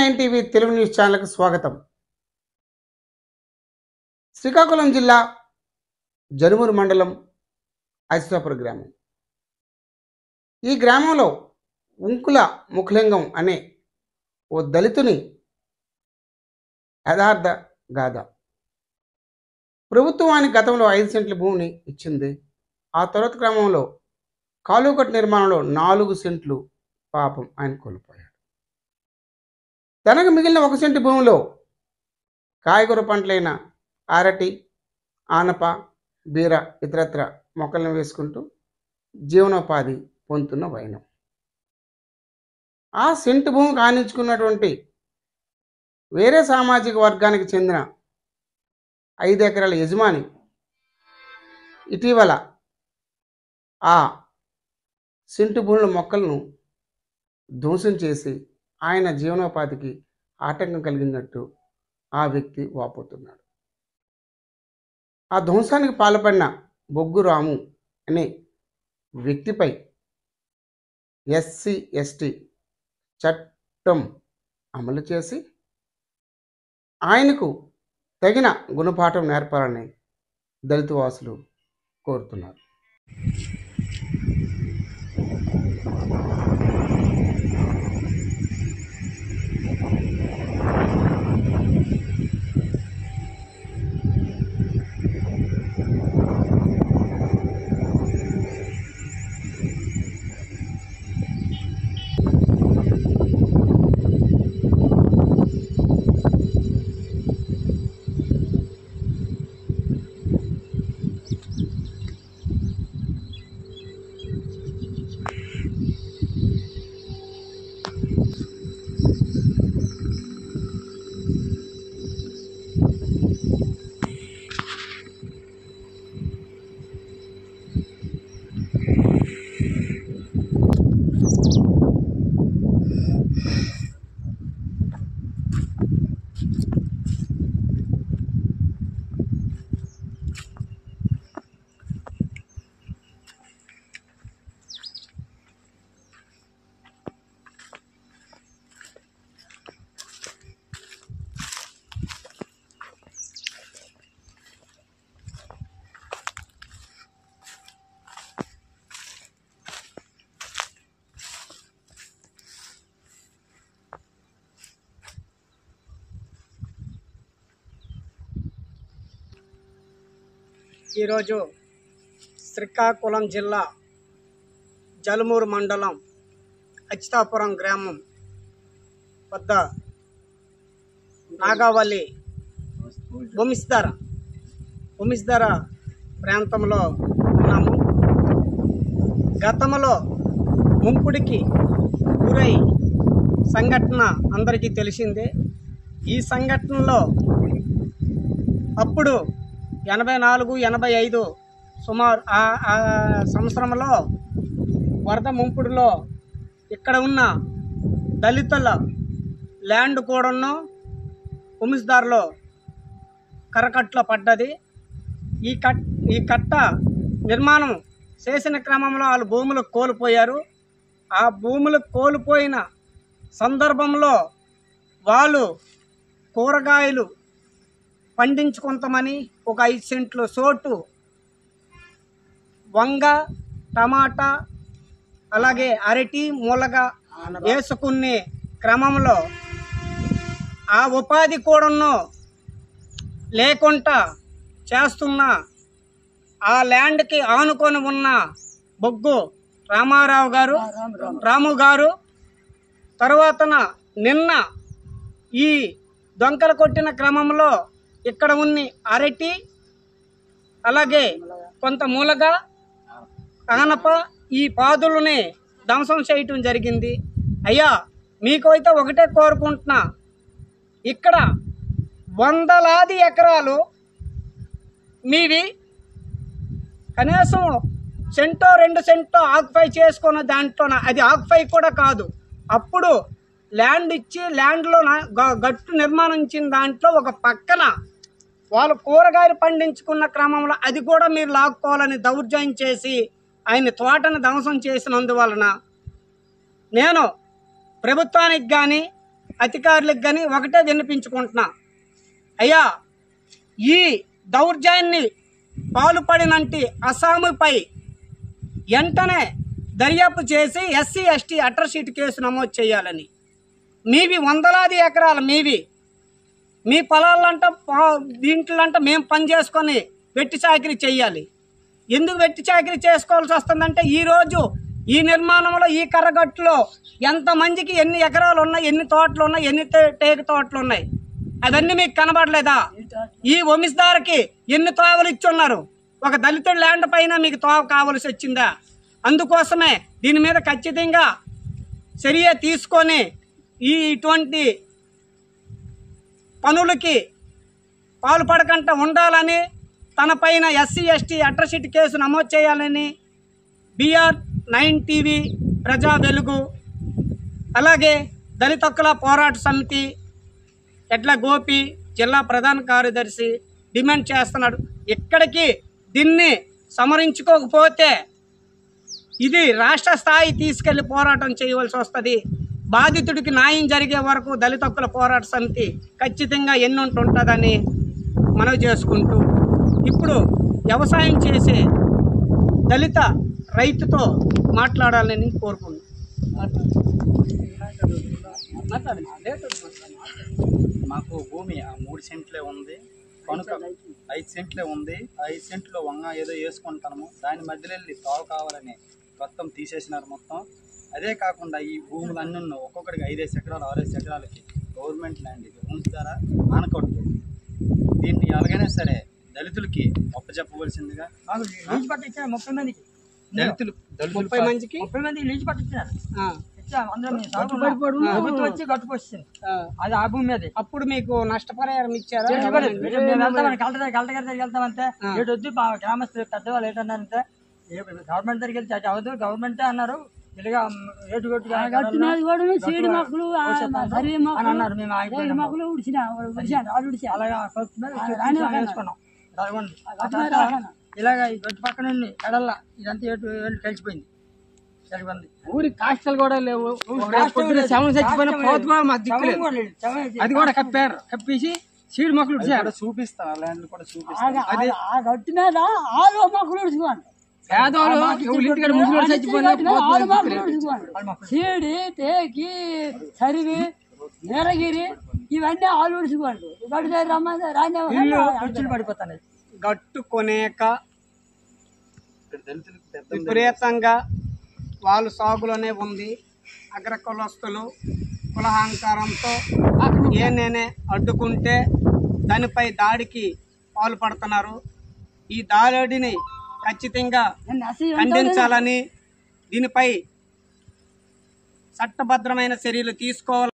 Nine TV Telugu news ఛానల్కు స్వాగతం. శ్రీకాకుళం జిల్లా జరుమూరు మండలం ఐశ్వరాపురం గ్రామం. ఈ గ్రామంలో ఉంకుల ముఖలింగం అనే ఓ దళితుని యథార్థ గాథ. ప్రభుత్వానికి గతంలో 5 సెంట్ల భూమిని ఇచ్చింది. ఆ తర్వాత గ్రామంలో కాలువకట్టు నిర్మాణంలో 4 సెంట్లు పాపం ఆయన కోల్పోయాడు. తనకు మిగిలిన 1 సెంటు భూమిలో కాయగూర పంటలైన అరటి, ఆనప, బీర ఇతరత్ర మొక్కలను వేసుకుంటూ జీవనోపాధి పొందుతున్న వైనం. ఆ సెంటు భూమి కానించుకున్నటువంటి వేరే సామాజిక వర్గానికి చెందిన 5 ఎకరాల యజమాని ఇటీవల ఆ సెంటు భూముల మొక్కలను ధ్వంసం చేసి ఆయన జీవనోపాధికి ఆటంకం కలిగినట్టు ఆ వ్యక్తి వాపోతున్నాడు. ఆ ధ్వంసానికి పాల్పడిన బొగ్గు రాము అనే వ్యక్తిపై SC/ST చట్టం అమలు చేసి ఆయనకు తగిన గుణపాఠం నేర్పాలని దళిత వాసులు కోరుతున్నారు. ఈరోజు శ్రీకాకుళం జిల్లా జలుమూరు మండలం అచ్యుతాపురం గ్రామం వద్ద నాగావళి భూమిస్ధర ప్రాంతంలో ఉన్నాము. గతంలో ముంపుడికి గురై సంఘటన అందరికీ తెలిసిందే. ఈ సంఘటనలో అప్పుడు 84-85 సుమారు ఆ సంవత్సరంలో వరద ముంపుడులో ఇక్కడ ఉన్న దళితుల ల్యాండ్ కూడాను భూమిస్దారులో కరకట్లో పడ్డది. ఈ కట్ట నిర్మాణం చేసిన క్రమంలో వాళ్ళు భూములు కోల్పోయారు. ఆ భూములు కోల్పోయిన సందర్భంలో వాళ్ళు కూరగాయలు పండించుకుంటామని ఒక 5 సెంట్లు చోటు వంగ, టమాటా, అలాగే అరటి, ములగ వేసుకునే క్రమంలో ఆ ఉపాధి కూడాను లేకుండా చేస్తున్న ఆ ల్యాండ్కి ఆనుకొని ఉన్న బొగ్గు రాము గారు తర్వాతన నిన్న ఈ దొంకలు కొట్టిన క్రమంలో ఇక్కడ ఉన్న అరటి, అలాగే కొంత మూలగ, ఆనప ఈ పాదులని ధ్వంసం చేయటం జరిగింది. అయ్యా, మీకు అయితే ఒకటే కోరుకుంటున్నా, ఇక్కడ వందలాది ఎకరాలు మీవి కనీసం సెంటో 2 సెంటో ఆక్యుపై చేసుకున్న దాంట్లోన అది ఆక్యుపై కూడా కాదు. అప్పుడు ల్యాండ్ ఇచ్చి ల్యాండ్లో గట్టు నిర్మాణించిన దాంట్లో ఒక పక్కన వాళ్ళు కూరగాయలు పండించుకున్న క్రమంలో అది కూడా మీరు లాక్కోవాలని దౌర్జన్యం చేసి ఆయన తోటను ధ్వంసం చేసినందువలన నేను ప్రభుత్వానికి కానీ అధికారులకు కానీ ఒకటే విన్నపించుకుంటున్నా, అయ్యా ఈ దౌర్జన్యాన్ని పాల్పడినంటి అస్సాముపై వెంటనే దర్యాప్తు చేసి ఎస్సీ ఎస్టీ అట్రాసిటీ కేసు నమోదు చేయాలని. మీవి వందలాది ఎకరాలు, మీ పొలాలంట దీంట్లంట మేము పని చేసుకొని వెట్టి చాకిరీ చెయ్యాలి. ఎందుకు వెట్టి చాకిరీ చేసుకోవాల్సి వస్తుందంటే ఈరోజు ఈ నిర్మాణంలో ఈ కర్రగట్టులో ఎంతమందికి ఎన్ని ఎకరాలు ఉన్నాయి, ఎన్ని తోటలు ఉన్నాయి, ఎన్ని టేకు తోటలు ఉన్నాయి, అవన్నీ మీకు కనబడలేదా? ఈ వంశధారకి ఎన్ని తోవలు ఇచ్చున్నారు? ఒక దళితుడి ల్యాండ్ పైన మీకు తోవ కావలసి వచ్చిందా? అందుకోసమే దీని మీద ఖచ్చితంగా చర్య తీసుకొని ఇటువంటి పనులకి పాల్పడకుండా ఉండాలని, తన పైన ఎస్సీ ఎస్టీ అట్రాసిటీ కేసు నమోదు చేయాలని BR9 టీవీ, ప్రజా వెలుగు, అలాగే దళిత హక్కుల పోరాట సమితి ఎడ్ల గోపి జిల్లా ప్రధాన కార్యదర్శి డిమాండ్ చేస్తున్నాడు. ఇక్కడికి దీన్ని సమరించుకోకపోతే ఇది రాష్ట్ర స్థాయి తీసుకెళ్లి పోరాటం చేయవలసి వస్తుంది. బాధితుడికి న్యాయం జరిగే వరకు దళిత హక్కుల పోరాట సమితి ఖచ్చితంగా ఎన్నుంటుంటుందని మనవి చేసుకుంటూ, ఇప్పుడు వ్యవసాయం చేసే దళిత రైతుతో మాట్లాడాలని కోరుకుంటున్నాను. మాకు భూమి 3 సెంట్లే ఉంది, కనుక 5 సెంట్లే ఉంది. 5 సెంట్లో వంగ ఏదో వేసుకుంటాము, దాని మధ్యలో వెళ్ళి తావు కావాలని మొత్తం తీసేసినారు మొత్తం. అదే కాకుండా ఈ భూములన్నీ ఒక్కొక్కడికి 5 ఎకరాలు 6 ఎకరాలకి గవర్నమెంట్ ల్యాండ్ ఇది ఉంచుతారా ఆనకట్టు. దీన్ని ఎలాగైనా సరే దళితులకి ఒప్పచెప్పవలసిందిగా. 30 మందికి లీజు పట్టించినారు. వచ్చి గట్టుకొచ్చింది అది ఆ భూమి మీద. అప్పుడు మీకు నష్టపరిహారం ఇచ్చారా? కలెక్టర్ గారి దగ్గరికి వెళ్తామంటే ఏటు వద్దు, గ్రామస్తులు పెద్దవాళ్ళు ఏంటన్నారంటే గవర్నమెంట్ దగ్గరికి వెళ్తే అవదు, గవర్నమెంటే అన్నారు. ఇలాగా ఏటు కొట్టుగా అన్నారు. మేము అలాగా ఇలాగ ఈ గట్టు పక్కన ఎడల్లా ఇదంతా ఏటు కలిసిపోయింది. ఊరి కాస్టలు కూడా లేవు, చచ్చిపోయిన పోతు కూడా మాకు దిక్కులేదు. అది కూడా కప్పేసి సీడ్ మొక్కలు చూపిస్తాను, ల్యాండ్ కూడా చూపిస్తాను. ఆ గట్టు మీద ఆలు మొక్కలు ఉడుచుకోండి, సీడి తేకి సరివి నీరగిరి ఇవన్నీ ఆలు ఉడుచుకోండి. గట్టు దగ్గర రమ్మని పడిపోతాయి. గట్టు కొనేక విపరీతంగా వాళ్ళు సాగులోనే ఉంది. అగ్ర కులస్తులు కులహంకారంతో నేనే అడ్డుకుంటే దానిపై దాడికి పాల్పడుతున్నారు. ఈ దాడిని ఖచ్చితంగా ఖండించాలని, దీనిపై చట్టబద్ధమైన చర్యలు తీసుకోవాలి.